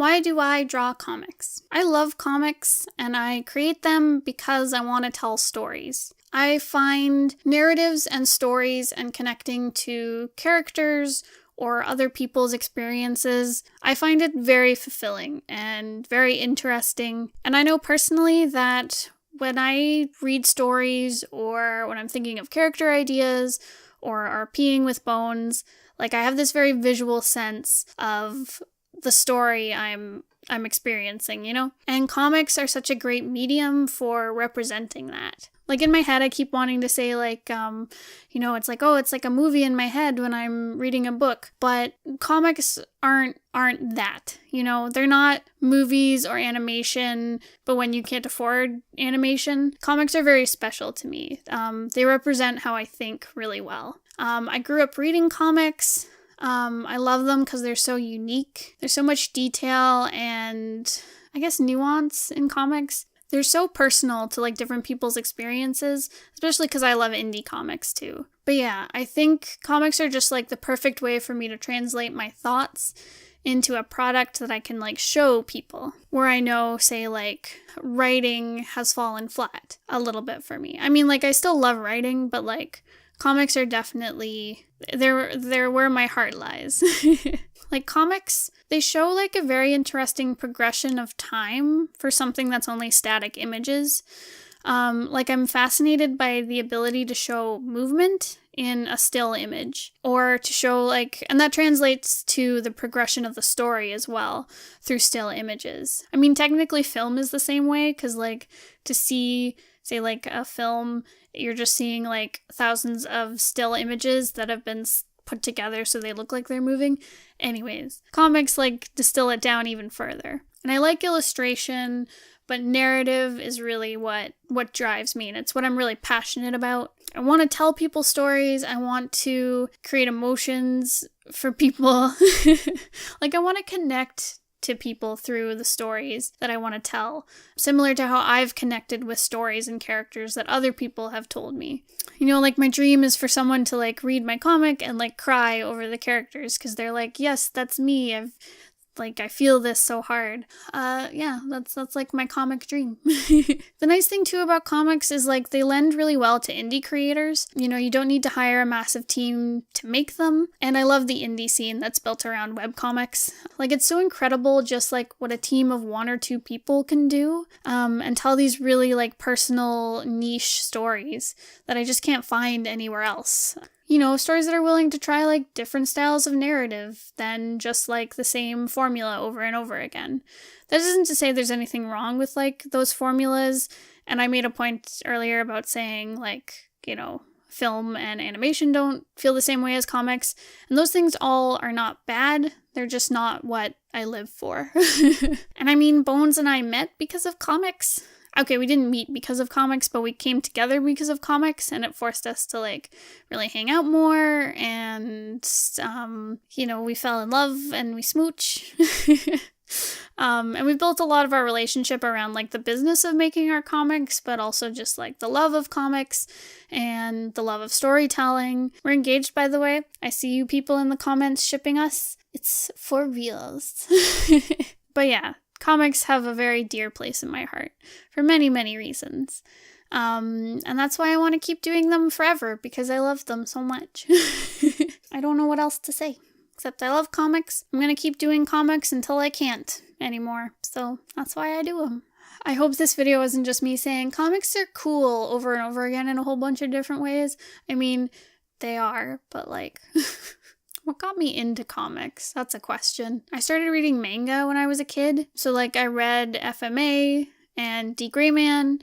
Why do I draw comics? I love comics, and I create them because I want to tell stories. I find narratives and stories and connecting to characters or other people's experiences, I find it very fulfilling and very interesting. And I know personally that when I read stories or when I'm thinking of character ideas or RPing with Bones, like I have this very visual sense of the story I'm experiencing, you know? And comics are such a great medium for representing that. Like in my head, I keep wanting to say like, it's like, oh, it's like a movie in my head when I'm reading a book. But comics aren't that, you know? They're not movies or animation, but when you can't afford animation, comics are very special to me. They represent how I think really well. I grew up reading comics. I love them because they're so unique. There's so much detail and I guess nuance in comics. They're so personal to like different people's experiences, especially because I love indie comics too. But yeah, I think comics are just like the perfect way for me to translate my thoughts into a product that I can like show people, where I know, say, like writing has fallen flat a little bit for me. I mean, like I still love writing, but like comics are definitely, they're where my heart lies. Like comics, they show like a very interesting progression of time for something that's only static images. Like I'm fascinated by the ability to show movement in a still image, or to show like, and that translates to the progression of the story as well through still images. I mean, technically film is the same way, because like to see, say like a film, you're just seeing like thousands of still images that have been put together so they look like they're moving. Anyways, comics like distill it down even further. And I like illustration, but narrative is really what drives me, and it's what I'm really passionate about. I want to tell people stories. I want to create emotions for people. Like I want to connect to people through the stories that I want to tell, similar to how I've connected with stories and characters that other people have told me. You know, like my dream is for someone to like read my comic and like cry over the characters because they're like, yes, that's me. I feel this so hard. That's like my comic dream. The nice thing too about comics is like they lend really well to indie creators. You know, you don't need to hire a massive team to make them. And I love the indie scene that's built around webcomics. Like it's so incredible just like what a team of one or two people can do, and tell these really like personal niche stories that I just can't find anywhere else. You know, stories that are willing to try like different styles of narrative than just like the same formula over and over again. That isn't to say there's anything wrong with like those formulas. And I made a point earlier about saying like, you know, film and animation don't feel the same way as comics. And those things all are not bad. They're just not what I live for. And I mean, Bones and I met because of comics. Okay, we didn't meet because of comics, but we came together because of comics, and it forced us to like really hang out more, and we fell in love and we smooch. And we built a lot of our relationship around like the business of making our comics, but also just like the love of comics and the love of storytelling. We're engaged, by the way. I see you people in the comments shipping us. It's for reals. But yeah. Comics have a very dear place in my heart for many, many reasons. And that's why I want to keep doing them forever, because I love them so much. I don't know what else to say, except I love comics. I'm going to keep doing comics until I can't anymore. So that's why I do them. I hope this video isn't just me saying comics are cool over and over again in a whole bunch of different ways. I mean, they are, but like... What got me into comics? That's a question. I started reading manga when I was a kid. So like I read FMA and D. Gray Man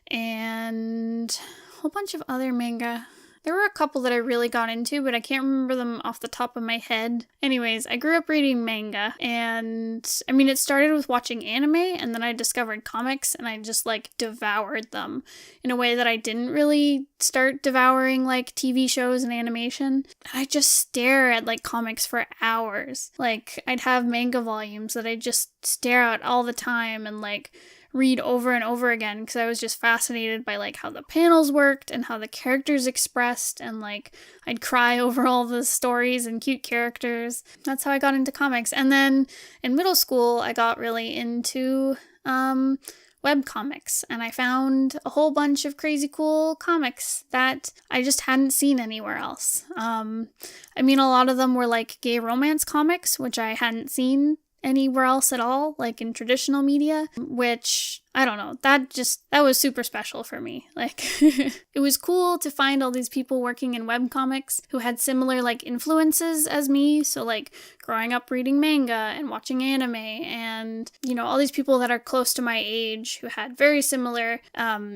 and a whole bunch of other manga. There were a couple that I really got into, but I can't remember them off the top of my head. Anyways, I grew up reading manga, and I mean, it started with watching anime, and then I discovered comics, and I just like devoured them in a way that I didn't really start devouring like TV shows and animation. I just stare at like comics for hours. Like I'd have manga volumes that I just stare at all the time and like read over and over again because I was just fascinated by like how the panels worked and how the characters expressed, and like I'd cry over all the stories and cute characters. That's how I got into comics. And then in middle school, I got really into webcomics, and I found a whole bunch of crazy cool comics that I just hadn't seen anywhere else. I mean, a lot of them were like gay romance comics, which I hadn't seen anywhere else at all, like in traditional media, which I don't know, that was super special for me. Like, it was cool to find all these people working in webcomics who had similar like influences as me. So like growing up reading manga and watching anime, and you know, all these people that are close to my age who had very similar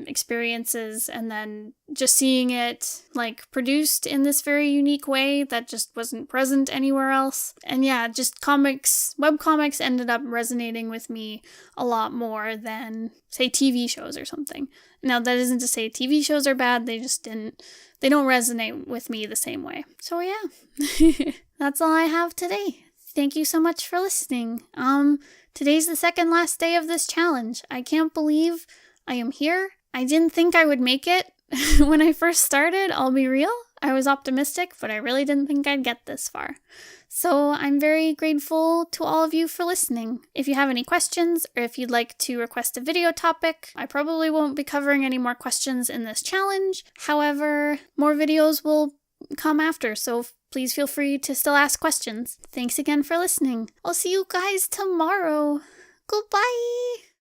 experiences, and then just seeing it like produced in this very unique way that just wasn't present anywhere else. And yeah, just webcomics ended up resonating with me a lot more than, say, TV shows or something. Now, that isn't to say TV shows are bad, they don't resonate with me the same way. So yeah, that's all I have today. Thank you so much for listening. Today's the second last day of this challenge. I can't believe I am here. I didn't think I would make it when I first started, I'll be real. I was optimistic, but I really didn't think I'd get this far. So I'm very grateful to all of you for listening. If you have any questions, or if you'd like to request a video topic, I probably won't be covering any more questions in this challenge. However, more videos will come after, so please feel free to still ask questions. Thanks again for listening. I'll see you guys tomorrow. Goodbye!